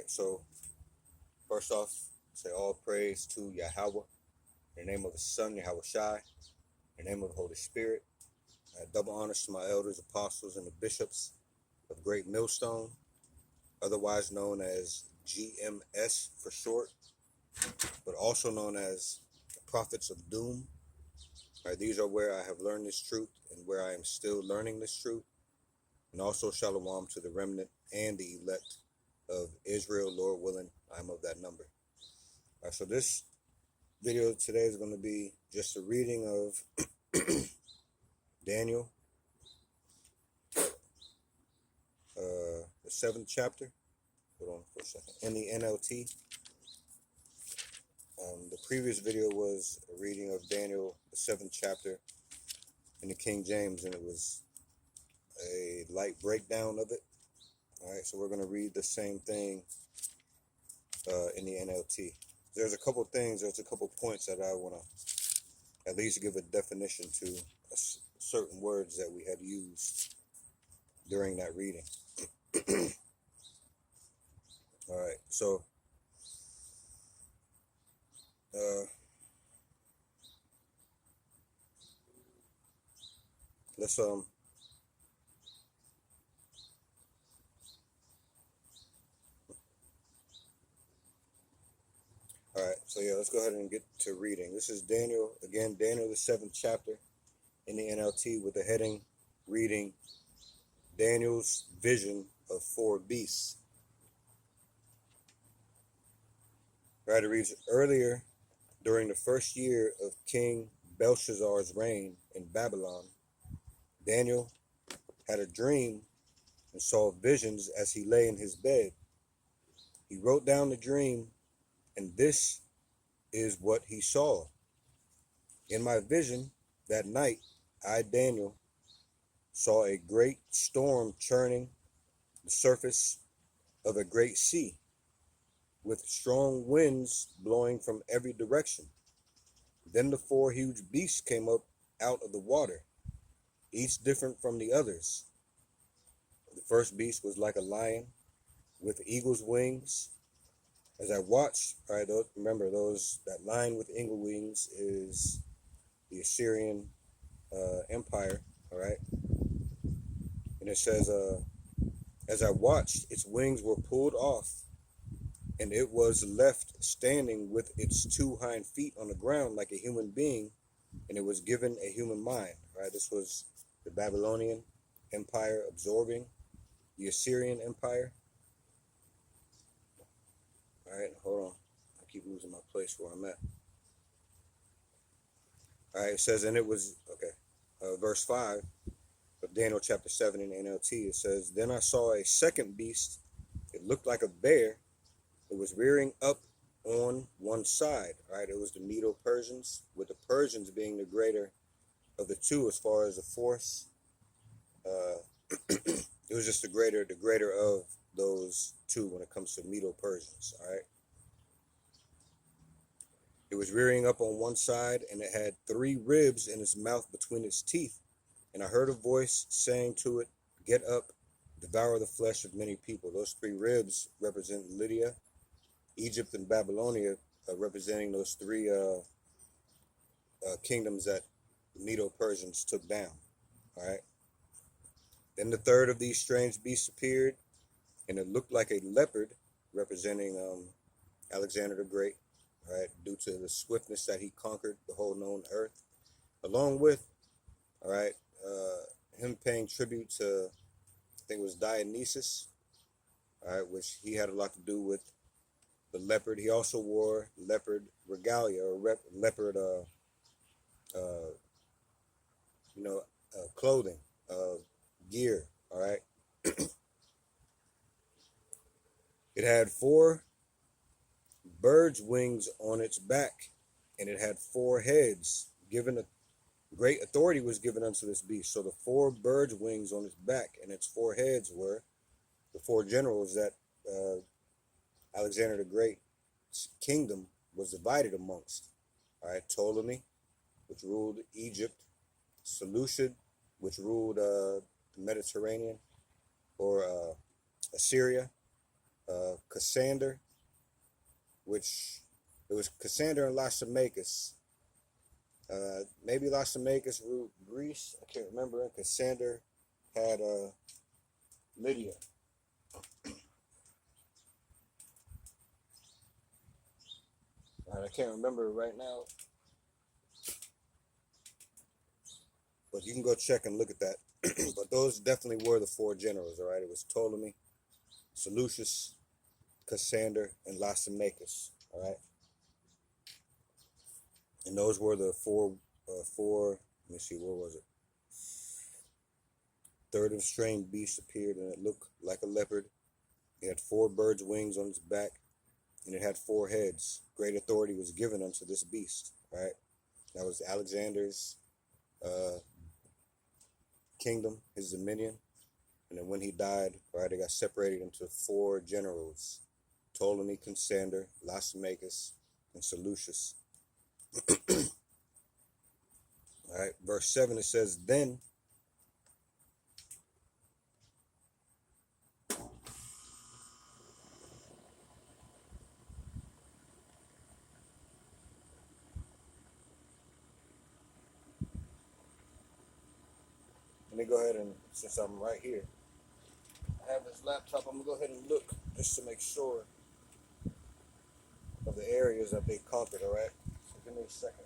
right, so first off, say all praise to Yahweh, in the name of His Son, Yahweh Shai, in the name of the Holy Spirit. Double honors to my elders, apostles, and the bishops of Great Millstone, otherwise known as GMS for short, but also known as the Prophets of Doom. Right, these are where I have learned this truth and where I am still learning this truth. And also shalom to the remnant and the elect of Israel, Lord willing, I'm of that number. All right, so this video today is going to be just a reading of Daniel, the 7th chapter. Hold on for a second. In the NLT. The previous video was a reading of Daniel, the 7th chapter in the King James, and it was a light breakdown of it. All right, so we're going to read the same thing in the NLT. There's a couple points that I want to at least give a definition to certain words that we had used during that reading. All right, so let's all right, so yeah, let's go ahead and get to reading. This is Daniel, again, Daniel the 7th chapter in the NLT, with the heading reading Daniel's vision of 4 beasts. Right, it reads, earlier during the first year of King Belshazzar's reign in Babylon, Daniel had a dream and saw visions as he lay in his bed. He wrote down the dream, and this is what he saw. In my vision that night, I, Daniel, saw a great storm churning the surface of a great sea, with strong winds blowing from every direction. Then the 4 huge beasts came up out of the water, each different from the others. The first beast was like a lion with eagle's wings. As I watched, all right, remember that lion with eagle wings is the Assyrian Empire, all right? And it says, as I watched, its wings were pulled off, and it was left standing with its 2 hind feet on the ground like a human being, and it was given a human mind, right? This was the Babylonian Empire absorbing the Assyrian Empire. All right, hold on. I keep losing my place where I'm at. All right, it says, and it was, okay, verse 5 of Daniel chapter 7 in NLT, it says, then I saw a second beast. It looked like a bear. It was rearing up on one side, right? It was the Medo-Persians, with the Persians being the greater of the two as far as the force. It was just the greater of those two when it comes to Medo-Persians, all right? It was rearing up on one side, and it had 3 ribs in its mouth between its teeth. And I heard a voice saying to it, get up, devour the flesh of many people. Those 3 ribs represent Lydia, Egypt, and Babylonia, representing those 3 kingdoms that the Medo-Persians took down, all right? Then the third of these strange beasts appeared, and it looked like a leopard, representing Alexander the Great, right, due to the swiftness that he conquered the whole known earth, along with, all right, him paying tribute to, I think it was Dionysus, all right, which he had a lot to do with the leopard. He also wore leopard regalia, or leopard, clothing, gear, all right. It had 4 birds' wings on its back, and it had 4 heads. Given a great authority was given unto this beast. So the 4 birds' wings on its back and its 4 heads were the 4 generals that Alexander the Great's kingdom was divided amongst. All right, Ptolemy, which ruled Egypt, Seleucid, which ruled the Mediterranean, or Assyria, Cassander, which it was Cassander and Lysimachus. Maybe Lysimachus ruled Greece. I can't remember. And Cassander had Lydia. I can't remember right now, but you can go check and look at that. But those definitely were the four generals. All right, it was Ptolemy, Seleucus, Cassander, and Lysimachus. All right, and those were the four. Let me see, where was it? Third of strange beast appeared, and it looked like a leopard. It had four birds' wings on its back, and it had four heads. Great authority was given unto this beast. Right, that was Alexander's uh, kingdom, his dominion. And then when he died, right, it got separated into four generals: Ptolemy, Cassander, Lysimachus, and Seleucus. All right, verse 7, it says, Then let me go ahead and, since I'm right here, I have this laptop, I'm going to go ahead and look just to make sure of the areas that they conquered, all right? So give me a second.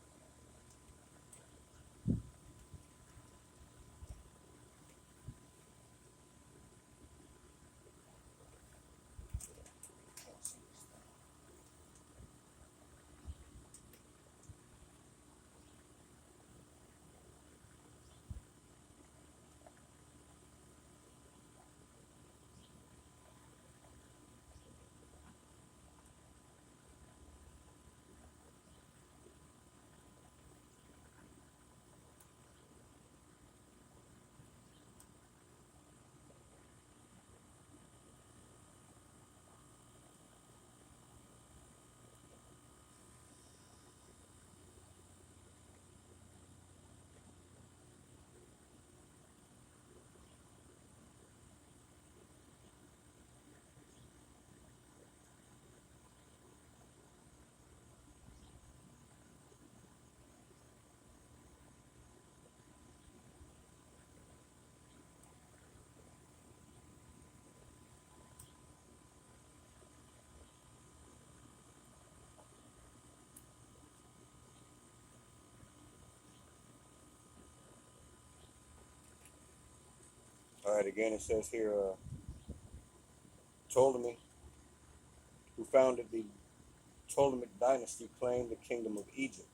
All right, again, it says here, Ptolemy, who founded the Ptolemaic dynasty, claimed the kingdom of Egypt.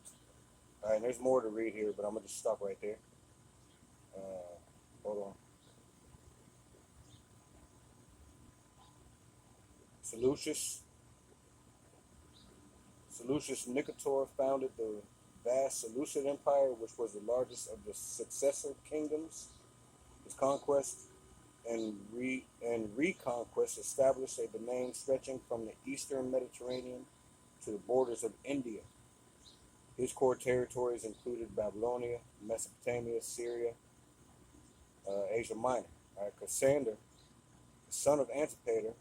All right, and there's more to read here, but I'm going to just stop right there. Hold on. Seleucus Nicator founded the vast Seleucid Empire, which was the largest of the successive kingdoms. His conquest and reconquest established a domain stretching from the eastern Mediterranean to the borders of India. His core territories included Babylonia, Mesopotamia, Syria, Asia Minor. Cassander, the son of Antipater,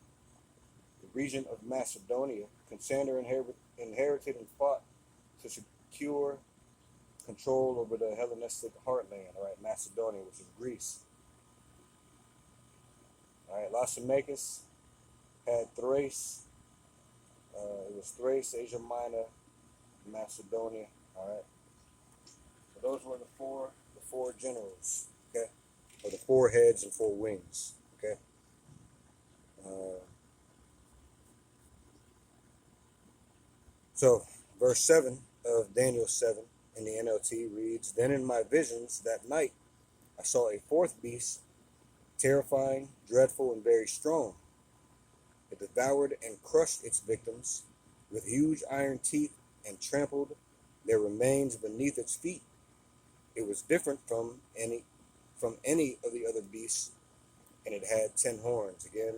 the region of Macedonia, Cassander inherited and fought to secure control over the Hellenistic heartland, all right, Macedonia, which is Greece. All right, Lysimachus had Thrace. It was Thrace, Asia Minor, Macedonia. All right. So those were the four generals. Okay, or the four heads and four wings. Okay. So verse 7 of Daniel 7 in the NLT reads, Then in my visions that night I saw a fourth beast, terrifying, dreadful, and very strong. It devoured and crushed its victims with huge iron teeth and trampled their remains beneath its feet. It was different from any of the other beasts, and it had 10 horns. Again,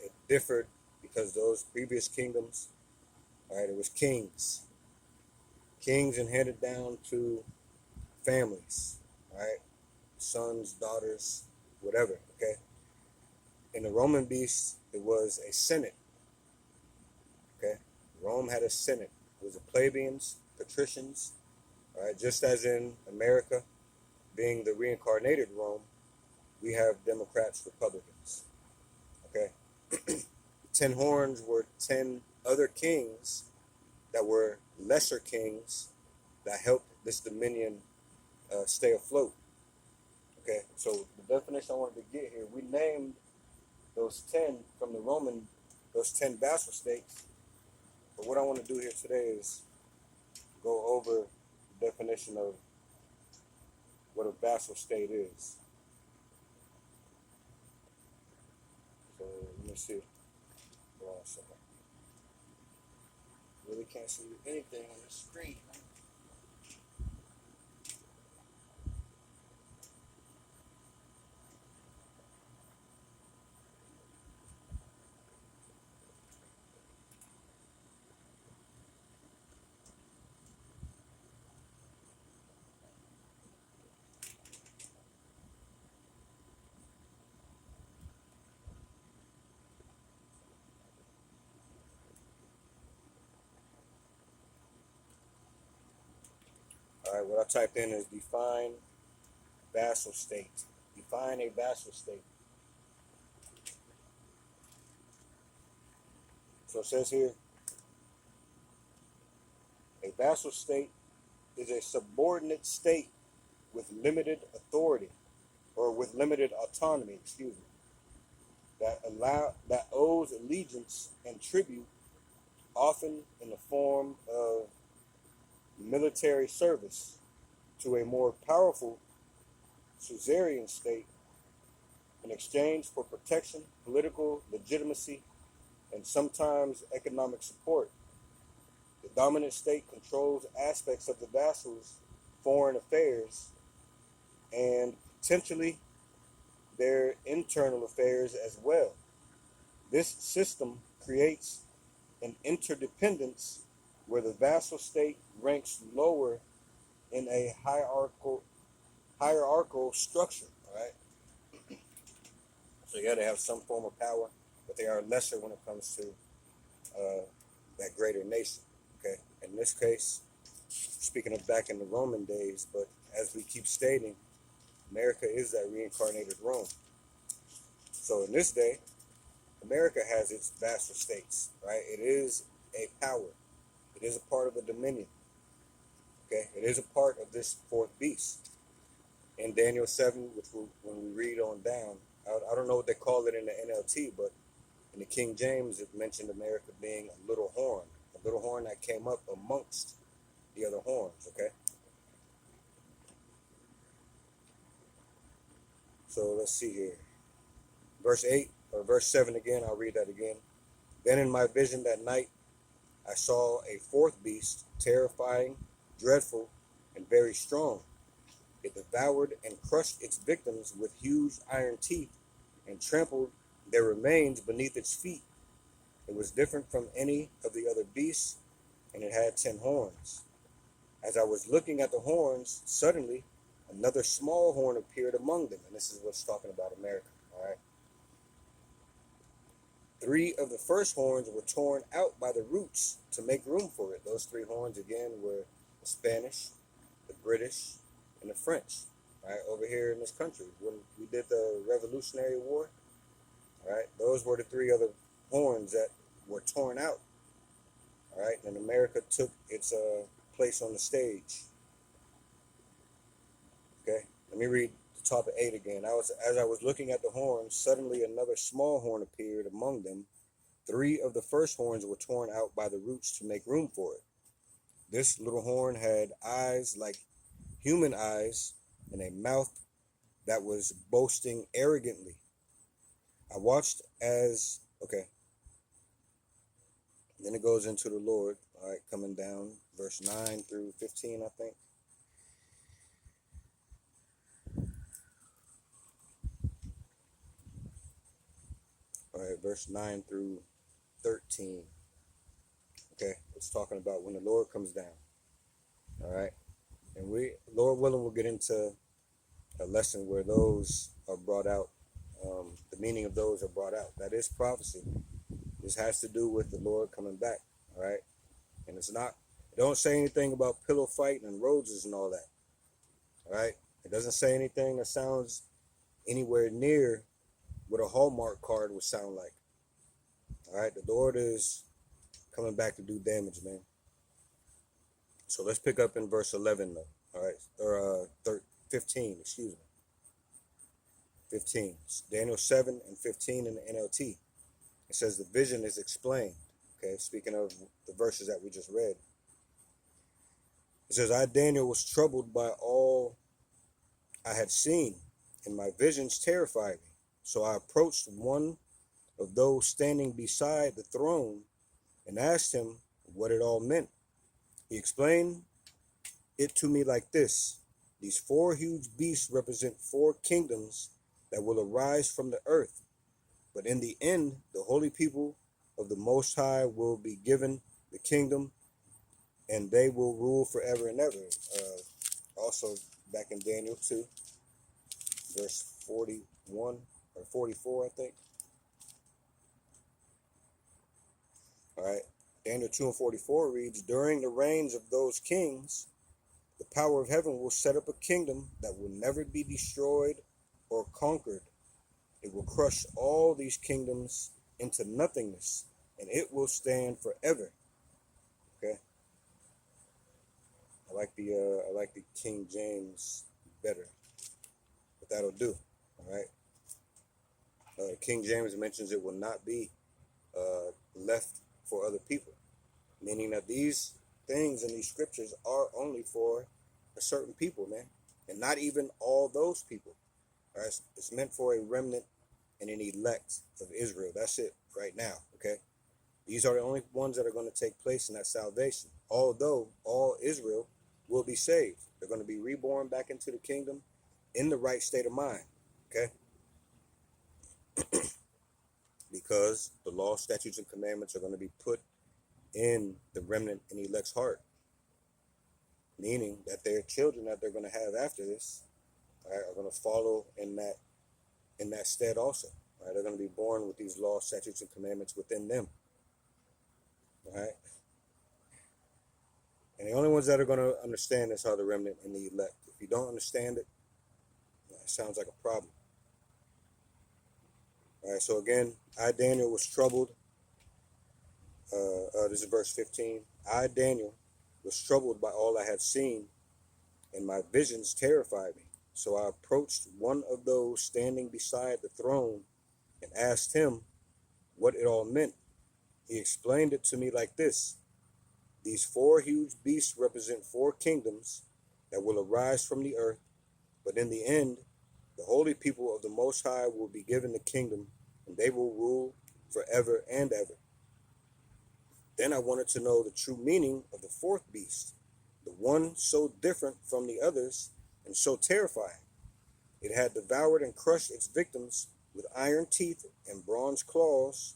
it differed because those previous kingdoms, all right, it was kings and handed down to families, all right, sons, daughters, whatever. Okay, In the Roman beast, it was a senate. Okay, Rome had a senate. It was the plebeians, patricians. All right, just as in America, being the reincarnated Rome, we have Democrats, Republicans. Okay, 10 horns were 10 other kings that were lesser kings that helped this dominion stay afloat. Okay, so the definition I wanted to get here, we named those 10 from the Roman, those 10 vassal states. But what I want to do here today is go over the definition of what a vassal state is. So let me see. Hold on a second. Really can't see anything on the screen. All right, what I typed in is define vassal state. Define a vassal state. So it says here, a vassal state is a subordinate state with limited authority or with limited autonomy, excuse me, that owes allegiance and tribute, often in the form of military service, to a more powerful suzerain state in exchange for protection, political legitimacy, and sometimes economic support. The dominant state controls aspects of the vassal's foreign affairs and potentially their internal affairs as well. This system creates an interdependence where the vassal state ranks lower in a hierarchical structure. All right. So yeah, they have some form of power, but they are lesser when it comes to that greater nation. Okay. In this case, speaking of back in the Roman days, but as we keep stating, America is that reincarnated Rome. So in this day, America has its vassal states, right? It is a power. It is a part of a dominion. Okay, it is a part of this fourth beast. In Daniel 7, which when we read on down, I don't know what they call it in the NLT, but in the King James, it mentioned America being a little horn that came up amongst the other horns. Okay, so let's see here. Verse 8 or verse 7 again, I'll read that again. Then in my vision that night, I saw a fourth beast, terrifying, dreadful, and very strong. It devoured and crushed its victims with huge iron teeth and trampled their remains beneath its feet. It was different from any of the other beasts, and it had 10 horns. As I was looking at the horns, suddenly another small horn appeared among them. And this is what's talking about America. All right. 3 of the first horns were torn out by the roots to make room for it. Those 3 horns again were the Spanish, the British, and the French. Right over here in this country, when we did the Revolutionary War, all right, those were the 3 other horns that were torn out. All right, and America took its place on the stage. Okay, let me read the top of 8 again. As I was looking at the horns, suddenly another small horn appeared among them. 3 of the first horns were torn out by the roots to make room for it. This little horn had eyes like human eyes and a mouth that was boasting arrogantly. I watched as, okay, then it goes into the Lord, all right, coming down, verse 9 through 15, I think. All right, verse 9 through 13. Okay, it's talking about when the Lord comes down. All right, and we, Lord willing, we'll get into a lesson where those are brought out the meaning of those are brought out. That is prophecy. This has to do with the Lord coming back. All right. And it's not, it don't say anything about pillow fighting and roses and all that. All right. It doesn't say anything that sounds anywhere near what a Hallmark card would sound like. All right. The Lord is coming back to do damage, man. So let's pick up in verse 11, though. All right. Or 15, excuse me. 15. It's Daniel 7 and 15 in the NLT. It says the vision is explained. Okay. Speaking of the verses that we just read. It says, I, Daniel, was troubled by all I had seen, and my visions terrified me. So I approached one of those standing beside the throne and asked him what it all meant. He explained it to me like this. These four huge beasts represent four kingdoms that will arise from the earth. But in the end, the holy people of the Most High will be given the kingdom, and they will rule forever and ever. Also, back in Daniel 2, verse 41 or 44, I think. All right. Daniel 2 and 44 reads, during the reigns of those kings, the power of heaven will set up a kingdom that will never be destroyed or conquered. It will crush all these kingdoms into nothingness, and it will stand forever. Okay. I like the King James better, but that'll do. All right. King James mentions it will not be left for other people, meaning that these things in these scriptures are only for a certain people, man, and not even all those people. All right. It's meant for a remnant and an elect of Israel. That's it right now. Okay. These are the only ones that are going to take place in that salvation. Although all Israel will be saved. They're going to be reborn back into the kingdom in the right state of mind. Okay? Because the law, statutes, and commandments are going to be put in the remnant and elect's heart. Meaning that their children that they're going to have after this, all right, are going to follow in that stead also. All right? They're going to be born with these laws, statutes, and commandments within them. All right? And the only ones that are going to understand this are the remnant and the elect. If you don't understand it, it sounds like a problem. All right, so again, I, Daniel, was troubled. This is verse 15. I, Daniel, was troubled by all I had seen, and my visions terrified me. So I approached one of those standing beside the throne and asked him what it all meant. He explained it to me like this. These four huge beasts represent four kingdoms that will arise from the earth, but in the end, the holy people of the Most High will be given the kingdom, and they will rule forever and ever. Then I wanted to know the true meaning of the fourth beast, the one so different from the others and so terrifying. It had devoured and crushed its victims with iron teeth and bronze claws,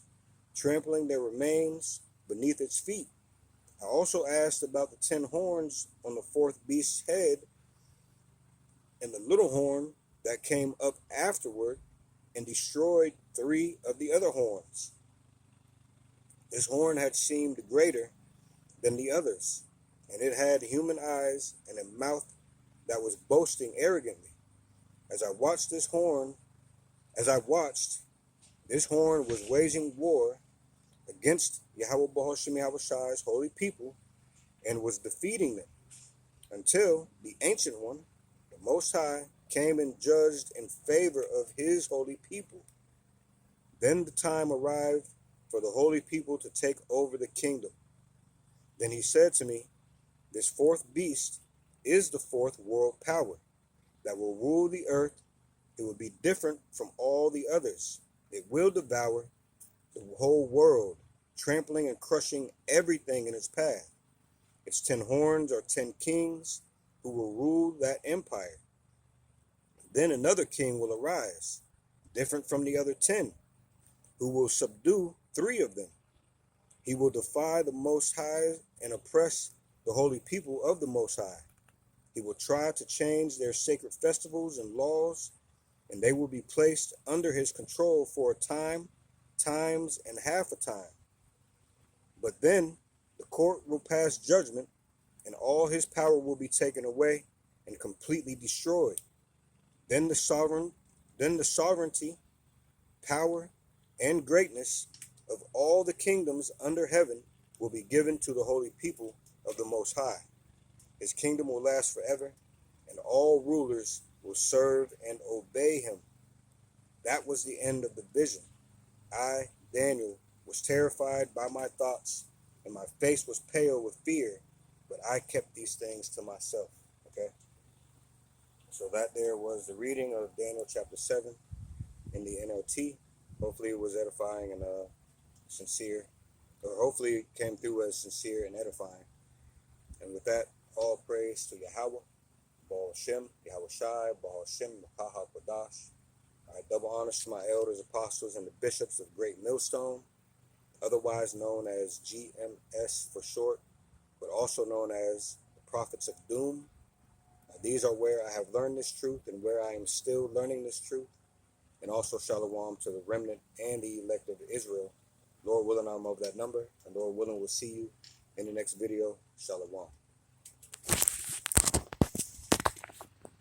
trampling their remains beneath its feet. I also asked about the 10 horns on the fourth beast's head and the little horn that came up afterward and destroyed 3 of the other horns. This horn had seemed greater than the others, and it had human eyes and a mouth that was boasting arrogantly. As I watched, this horn was waging war against Yahweh Bahashim Yahushai's holy people and was defeating them until the Ancient One, the Most High, came and judged in favor of his holy people. Then the time arrived for the holy people to take over the kingdom. Then he said to me, this fourth beast is the fourth world power that will rule the earth. It will be different from all the others. It will devour the whole world, trampling and crushing everything in its path. Its 10 horns are 10 kings who will rule that empire. Then another king will arise, different from the other 10, who will subdue 3 of them. He will defy the Most High and oppress the holy people of the Most High. He will try to change their sacred festivals and laws and they will be placed under his control for a time, times, and half a time. But then the court will pass judgment, and all his power will be taken away and completely destroyed. Then the sovereignty, power, and greatness of all the kingdoms under heaven will be given to the holy people of the Most High. His kingdom will last forever, and all rulers will serve and obey him. That was the end of the vision. I, Daniel, was terrified by my thoughts, and my face was pale with fear, but I kept these things to myself. Okay? So that there was the reading of Daniel chapter 7 in the NLT. Hopefully it was edifying and sincere, or hopefully it came through as sincere and edifying. And with that, all praise to Yahweh, Baal Shem, Yahweh Shai, Baal Shem, Makaha Kodash. All right, double honors to my elders, apostles, and the bishops of Great Millstone, otherwise known as GMS for short, but also known as the Prophets of Doom. Now, these are where I have learned this truth and where I am still learning this truth. And also shalom to the remnant and the elect of Israel. Lord willing, I'm of that number. And Lord willing, we'll see you in the next video. Shalom.